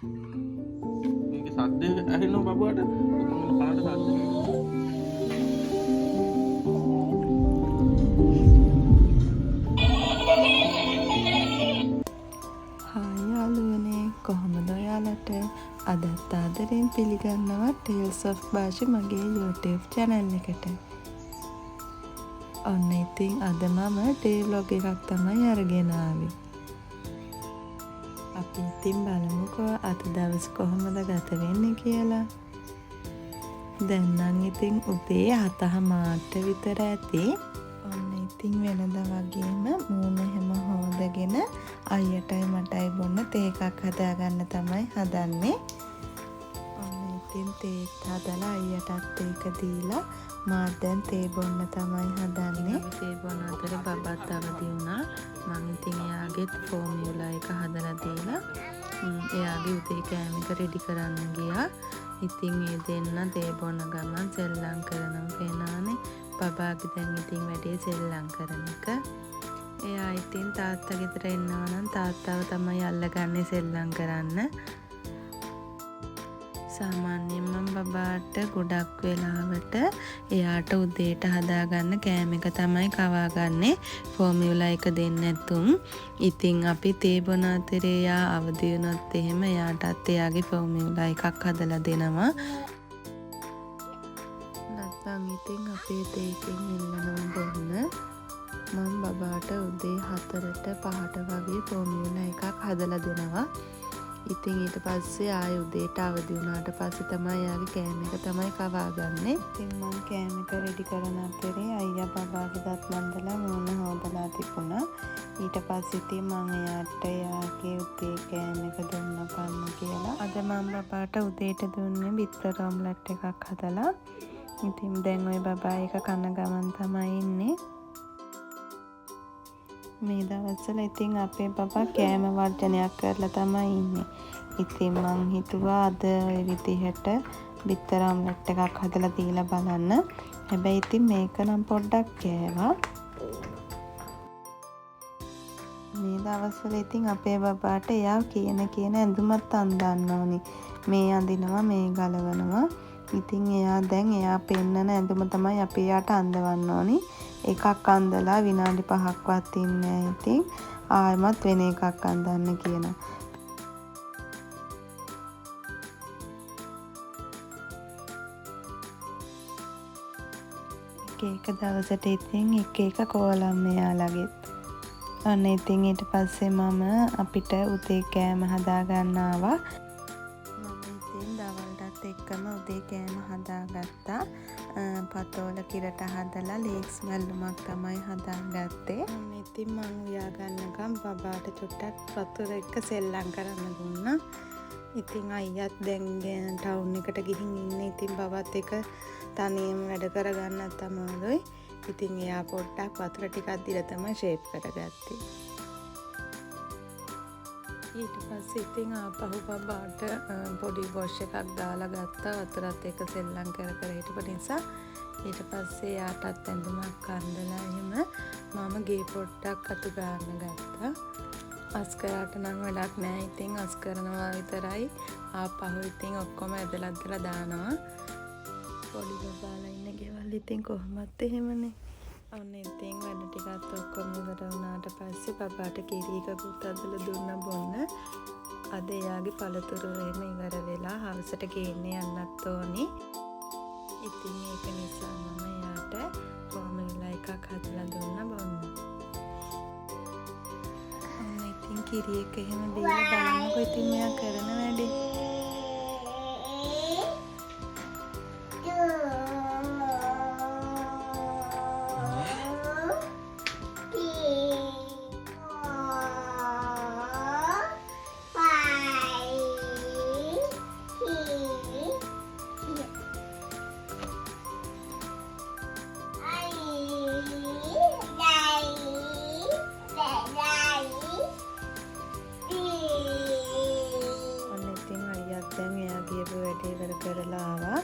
මේකේ සද්ද ඇහෙනවා බබුවට. කනට සද්ද. හායි යාළුවනේ, කොහොමද ඔයාලට? අදත් ආදරෙන් පිළිගන්නවා Tales of Bashi මගේ YouTube channel එකට. ඔන්න ඉතින් අද මම day vlog එකක් තමයි අරගෙන ආවේ. අපි ඉතින් බලමුකෝ අද දවස් කොහොමද ගත වෙන්නේ කියලා. දැන් නම් ඉතින් උදේ 7:00 විතර ඇති. ඔන්න ඉතින් වෙනදා වගේම මූණ හැම හොදගෙන අයියටයි මටයි බොන්න තේ එකක් හදාගන්න තමයි හදන්නේ. ඔන්න ඉතින් තේත් හදලා අයියටත් ඒක දීලා මාත් දැන් තේ බොන්න තමයි හදන්නේ. තේ බොන අතර බබත් අවදි වුණා. මම ඉතින් එයාගෙත් ෆෝමියුලා එක හදලා දීලා එයාගේ උදේ කෑම එක රෙඩි කරන්න ගියා. ඉතින් මේ දෙන්න තේ බොන ගමන් සෙල්ලම් කරනවා පේනානේ. බබාගේ දැන් ඉතින් වැඩේ සෙල්ලම් කරන එක. එයා ඉතින් තාත්තා ගෙදර එනවා නම් තාත්තාව තමයි අල්ලගන්නේ සෙල්ලම් කරන්න. සාමාන්‍යයෙන් මම බබාට ගොඩක් වෙලාවට එයාට උදේට හදාගන්න කෑම එක තමයි කවාගන්නේ ෆෝමියුලා එක දෙන්න නැතුම්. ඉතින් අපි තේ බොන අතරේ එයා අවදි වුණොත් එහෙම එයාටත් එයාගේ ෆෝමියුලා එකක් හදලා දෙනවා. නැත්නම් ඉතින් අපේ තේකෙන් ඉන්නනම් බොන්න මම බබාට උදේ 4ට 5ට වගේ ෆෝමියුලා එකක් හදලා දෙනවා. ඉතින් ඊට පස්සේ ආයෙ උදේට අවදි වුණාට පස්සේ තමයි යාගේ කෑම එක තමයි කවාගන්නේ. ඉතින් මම කෑම එක රෙඩි කරන අතරේ අයියා බබාගේ දත් මන්දලා මූණ හොදලා තිබුණා. ඊට පස්සේ ඉතින් මම එයාට යාගේ උදේ කෑම එක දුන්න කන්න කියලා. අද මම බබාට උදේට දුන්නේ බිත්තර ඔම්ලට් එකක් හදලා. ඉතින් දැන් ওই බබා එක කන ගමන් තමයි ඉන්නේ. මේ දවස්වල ඉතින් අපේ බබා කෑම වර්ජනයක් කරලා තමයි ඉන්නේ. ඉතින් මං හිතුවා අද ওই විදිහට බිත්තර ඔම්ලට් එකක් හදලා දීලා බලන්න. හැබැයි ඉතින් මේක නම් පොඩ්ඩක් කෑවා. මේ දවස්වල ඉතින් අපේ බබාට එයා කියන ඇඳුමත් අඳින්න ඕනි. මේ අඳිනවා මේ ගලවනවා. ඉතින් එයා දැන් එයා පෙන්නන ඇඳුම තමයි අපි එයාට අඳවන්න ඕනි. එකක් අඳලා විනාඩි 5ක්වත් ඉන්නේ. ඉතින් ආයෙමත් වෙන එකක් අඳන්න කියනවා. එක දවසට ඉතින් එක කෝලම් මෙයාලගෙත්. ඔන්න ඉතින් ඊට පස්සේ මම අපිට උදේ කෑම හදා ගන්න ආවා. මම ඉතින් දවල්ටත් එක්කම උදේ කෑම හදාගත්තා. පතෝල කිරට හදලා ලේක්ස් මැල්ලුමක් තමයි හදාගත්තේ. ඉතින් මං උයා ගන්නකම් බබාට චුට්ටක් වතුර එක්ක සෙල්ලම් කරන්න දුන්නා. ඉතින් අයියත් දැන් ටවුන් එකට ගිහින් ඉන්නේ. ඉතින් බබත් එක තනියම වැඩ කරගන්නත් අමාරුයි. ඉතින් එයා පොඩ්ඩක් වතුර ටිකක් දීලා තමයි ෂේප් කරගත්තේ. ඊට පස්සේ ඉතින් ආපහු බබාට පොඩි වොෂ් එකක් දාලා ගත්තා වතුරත් එක්ක සෙල්ලම් කර හිටපු නිසා. ඊට පස්සේ යාටත් ඇඳුමක් අඳලා එහෙම මම ගේ පොට්ටක් අතු ගන්න ගත්තා. අස්කරට නම් වැඩක් නැහැ. ඉතින් අස් කරනවා විතරයි. ආපහු ඉතින් ඔක්කොම ඇදලා දානවා. පොඩි බබාලා ඉන්න ගෙවල් ඉතින් කොහොමත් එහෙමනේ. ඔන්න ඉතින් වැඩ ටිකත් ඔක්කොම ඉවර වුණාට පස්සේ බබාට කිරි එකකුත් අදලා දුන්න බොන්න. අද එයාගේ පළතුරු එහෙම ඉවර වෙලා හවසට ගේන්න යන්නත් ඕනි. ඉතින් ඒක නිසා මම එයාට ෆෝමියුලා එකක් හදලා දුන්න බොන්න. ඔන්න ඉතින් කිරි එක එහෙම දීලා බලන්නකො ඉතින් මෙයා කරන වැඩේ. වැඩේ ඉවර කරලා ආවා.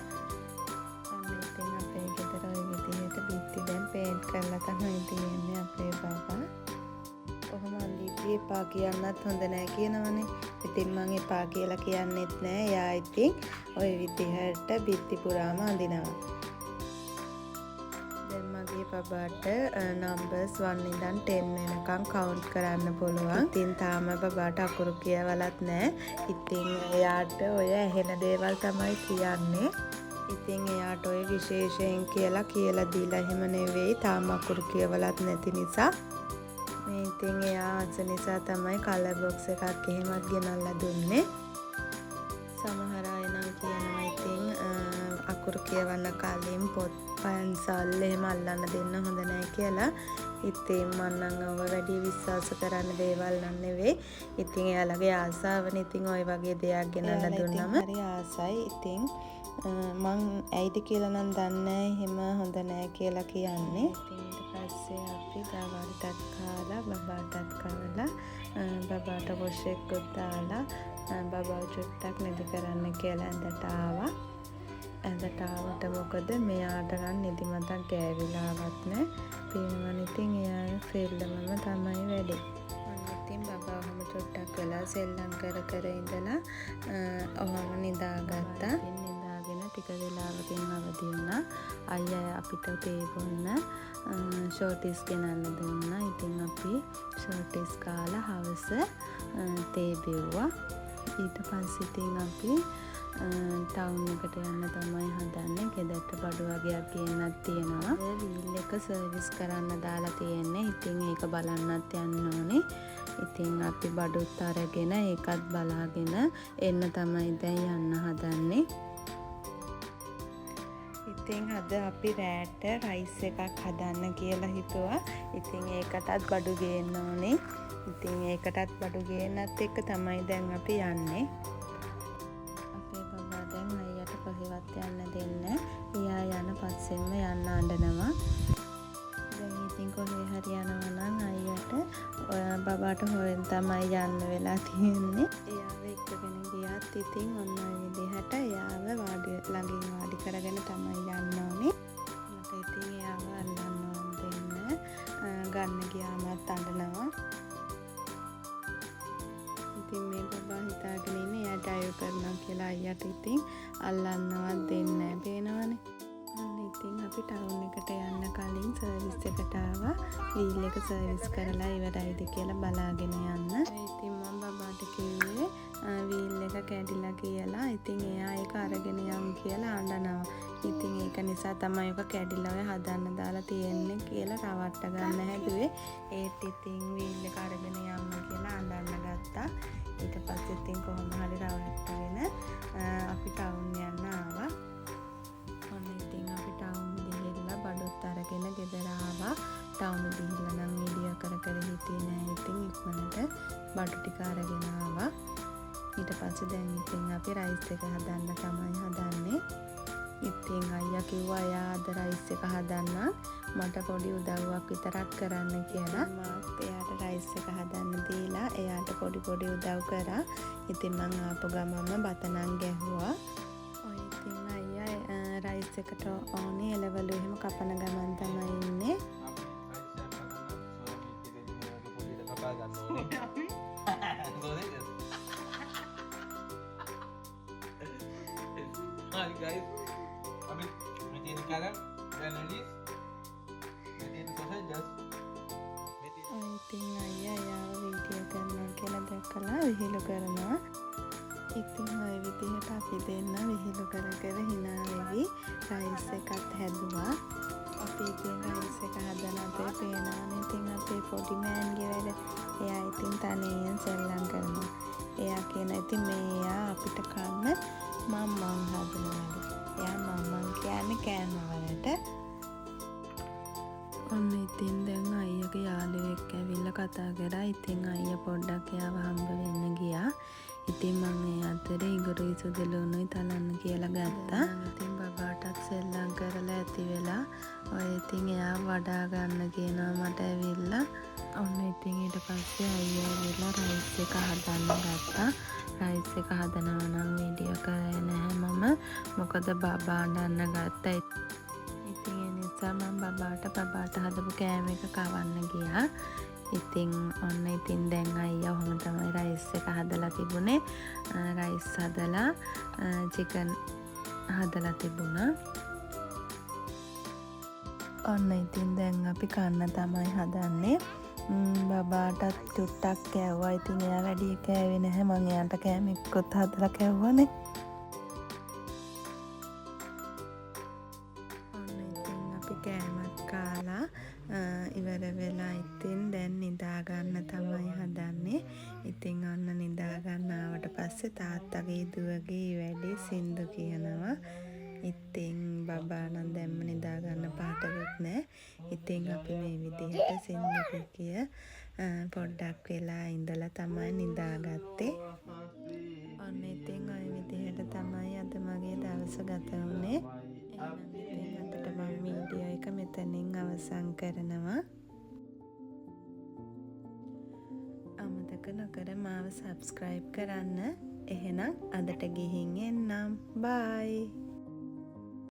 අන්න ඉතින් අපේ ගෙදර ওই විදිහට බිත්ති දැන් පේන්ට් කරලා තමයි තියෙන්නේ අපේ බබා. කොහොම අල්ලීපි එපා කියන්නත් හොඳ නැහැ කියනවනේ. ඉතින් මං එපා කියලා කියන්නෙත් නෑ. එයා ඉතින් ওই විදිහට බිත්ති පුරාම අඳිනවා. දැන් මගේ බබාට නම්බර්ස් 1 ඉඳන් 10 වෙනකම් කවුන්ට් කරන්න පුළුවන්. ඉතින් තාම බබාට අකුරු කියවලත් නෑ. ඉතින් එයාට ඔය ඇහෙන දේවල් තමයි කියන්නේ. ඉතින් එයාට ඔය විශේෂයෙන් කියලා දීලා එහෙම නෙවෙයි. තාම අකුරු කියවලත් නැති නිසා. මේ ඉතින් එයා අස නිසා තමයි කලර් බොක්ස් එකක් එහෙමත් ගෙනල්ලා දුන්නේ. සමහර අය නම් කියනවා ඉතින් අකුරු කියවන්න කලින් පොත් පෙන්සල් එහෙම අල්ලන්න දෙන්න හොඳ නැහැ කියලා. ඉතින් මම නම් ඔව වැඩි විශ්වාස කරන්න දේවල් නම් නෙවෙයි. ඉතින් එයාලගේ ආසාවනේ. ඉතින් ওই වගේ දෙයක් ගෙනල්ලා දුන්නම හරි ආසයි. ඉතින් මං ඇයිද කියලා නම් දන්නේ එහෙම හොඳ නැහැ කියලා කියන්නේ. ඉතින් ඊට පස්සේ අපි දවල්ටත් කාලා බබාටත් කාලා බබාට වොෂ් එකක් දාලා බබාව චුට්ටක් නිදි කරන්න කියලා ඇඳට ආවා. ඇඳට ආවට මොකද මෙයාට නම් නිදිමතක් ගෑවිලාවත් නෑ. පේනවනේ ඉතින් එයා ෆිල්ඩමම තමයි වැඩි. මම ඉතින් බබාවම චුට්ටක් වෙලා සෙල්ලම් කර ඉඳලා ඔහොම නිදාගත්තා. නිදාගෙන ටික වෙලාවකින් අවදි වුණා. අයියා අපිට තේ බොන්න ෂෝටිස් ගෙනල්ලා දුන්නා. ඉතින් අපි ෂෝටිස් කාලා හවස තේ බිව්වා. ඊට පස්සේ ඉතින් අපි ටවුන් එකට යන්න තමයි හදන්නේ. ගෙදරට බඩු වගේක් ගේන්නත් තියෙනවා. වීල් එක සර්විස් කරන්න දාලා තියෙන්නේ. ඉතින් ඒක බලන්නත් යන්න ඕනේ. ඉතින් අපි බඩුත් අරගෙන ඒකත් බලාගෙන එන්න තමයි දැන් යන්න හදන්නේ. ඉතින් අද අපි රෑට රයිස් එකක් හදන්න කියලා හිතුවා. ඉතින් ඒකටත් බඩු ගේන්න ඕනේ. ඉතින් ඒකටත් බඩු ගේන්නත් එක්ක තමයි දැන් අපි යන්නේ. අපේ බබා දැන් අයියට කොහෙවත් යන්න දෙන්නේ. එයා යන පස්සෙන්ම යන්න අඬනවා. දැන් ඉතින් කොහේ හරි යනවා නම් අයියට බබාට හොයන් තමයි යන්න වෙලා තියෙන්නේ. එයාව එක්කගෙන ගියත් ඉතින් ඔන්න ඔය විදිහට එයාව ළඟින් වාඩි කරගෙන තමයි යන්න ඕනේ. මට ඉතින් එයාව අල්ලන්න දෙන්න ගන්න ගියාමත් අඬනවා. ඉතින් මේ බබා හිතාගෙන ඉන්නේ එයා ඩ්‍රයිව් කරනවා කියලා. අයියට ඉතින් අල්ලන්නවත් දෙන්නේ නැහැ. පේනවනේ. ඉතින් අපි ටවුන් එකට යන්න කලින් සර්විස් එකට ආවා. වීල් එක සර්විස් කරලා ඉවරයිද කියලා බලාගෙන යන්න. ඉතින් මම බබාට කිව්වේ වීල් එක කැඩිලා කියලා. ඉතින් එයා ඒක අරගෙන යමු කියලා අඬනවා. ඉතින් ඒක නිසා තමයි ඔක කැඩිලා ඔය හදන්න දාලා තියෙන්නේ කියලා රවට්ට ගන්න හැදුවේ. ඒත් ඉතින් වීල් එක අරගෙන යන්න කියලා අඬන්න ගත්තා. ඊට පස්සේ ඉතින් කොහොම හරි රවට්ටගෙන අපි ටවුන් යන්න ආවා. ඔන්න ඉතින් අපි ටවුන් ගිහිල්ලා බඩොත් අරගෙන ගෙදර ආවා. ටවුන් ගිහිල්ලා නම් වීඩියෝ කර හිටියේ නෑ. ඉතින් ඉක්මනට බඩු ටික අරගෙන ආවා. ඊට පස්සේ දැන් ඉතින් අපි රයිස් එක හදන්න තමයි හදන්නේ. ඉතින් අයියා කිව්වා එයා අද රයිස් එක හදන්න මට පොඩි උදව්වක් විතරක් කරන්න කියලා. මම එයාට රයිස් එක හදන්න දීලා එයාට පොඩි උදව් කරා. ඉතින් මං ආපු ගමන්ම බතනන් ගැහුවා. ඔය ඉතින් අයියා රයිස් එකට ඕනේ එලවලු එහෙම කපන ගමන් තමයි ඉන්නේ. Hi guys, abis meeting sekarang dan nulis meeting sausages. ඉතින් අයියා එයාව වීඩියෝ කරනවා කියලා දැක්කලා විහිළු කරනවා. ඉතින් ඔය විදිහට අපි දෙන්න විහිළු කර hina වෙවි රයිස් එකත් හැදුවා. අපි ඉතින් රයිස් එක හදන අපේ පේනවනේ ඉතින් අපේ පොඩි මෑන්ගේ වැඩ. එයා ඉතින් තනියෙන් සෙල්ලම් කරනවා. එයා කියන ඉතින් මෙයා අපිට කන්න මම්මන් හදනවලු. එයා මම්මන් කියන්නේ කෑම වලට. ඔන්න ඉතින් දැන් අයියාගේ යාළුවෙක් ඇවිල්ලා කතා කරා. ඉතින් අයියා පොඩ්ඩක් එයාව හම්බ වෙන්න ගියා. ඉතින් මම ඒ අතරේ ඉඟුරුයි සුදුලුණුයි තලන්න කියලා ගත්තා. ඉතින් බබාටත් සෙල්ලම් කරලා ඇති වෙලා ඔය ඉතින් එයා වඩා ගන්න කියනවා මට ඇවිල්ලා. ඔන්න ඉතින් ඊට පස්සේ අයියා ඇවිල්ලා රයිස් එක හදන්න ගත්තා. රයිස් එක හදනවා නම් වීඩියෝ කරේ නැහැ මම. මොකද බබා අඬන්න ගත්තා. ඉතින් ඒ නිසා මම බබාට හදපු කෑම එක කවන්න ගියා. ඉතින් ඔන්න ඉතින් දැන් අයියා ඔහොම තමයි රයිස් එක හදලා තිබුණේ. රයිස් හදලා චිකන් හදලා තිබුණා. ඔන්න ඉතින් දැන් අපි කන්න තමයි හදන්නේ. බබාටත් චුට්ටක් කෑව්වා. ඉතින් එයා වැඩි කෑවේ නැහැ. මං එයාට කෑම එක්කොත් හදලා කෑව්වනේ. ඔන්න ඉතින් අපි කෑමත් කාලා ඉවර වෙලා ඉතින් දැන් නිදා ගන්න තමයි හදන්නේ. ඉතින් ඔන්න නිදා ගන්න ආවට පස්සේ තාත්තගේ දුවගේ වැඩි සින්දු කියනවා. ඉතින් බබා නම් දැම්ම නිදා ගන්න පාටකුත් නැහැ. ඉතින් අපි මේ විදිහට සින්දු කිය පොඩ්ඩක් වෙලා ඉඳලා තමයි නිදාගත්තේ. ඔන්න ඉතින් ওই විදිහට තමයි අද මගේ දවස ගත වුණේ. එහෙනම් ඉතින් අදට මම වීඩියෝ එක මෙතනින් අවසන් කරනවා. අමතක නොකර මාව subscribe කරන්න. එහෙනම් අදට ගිහින් එන්නම්. bye.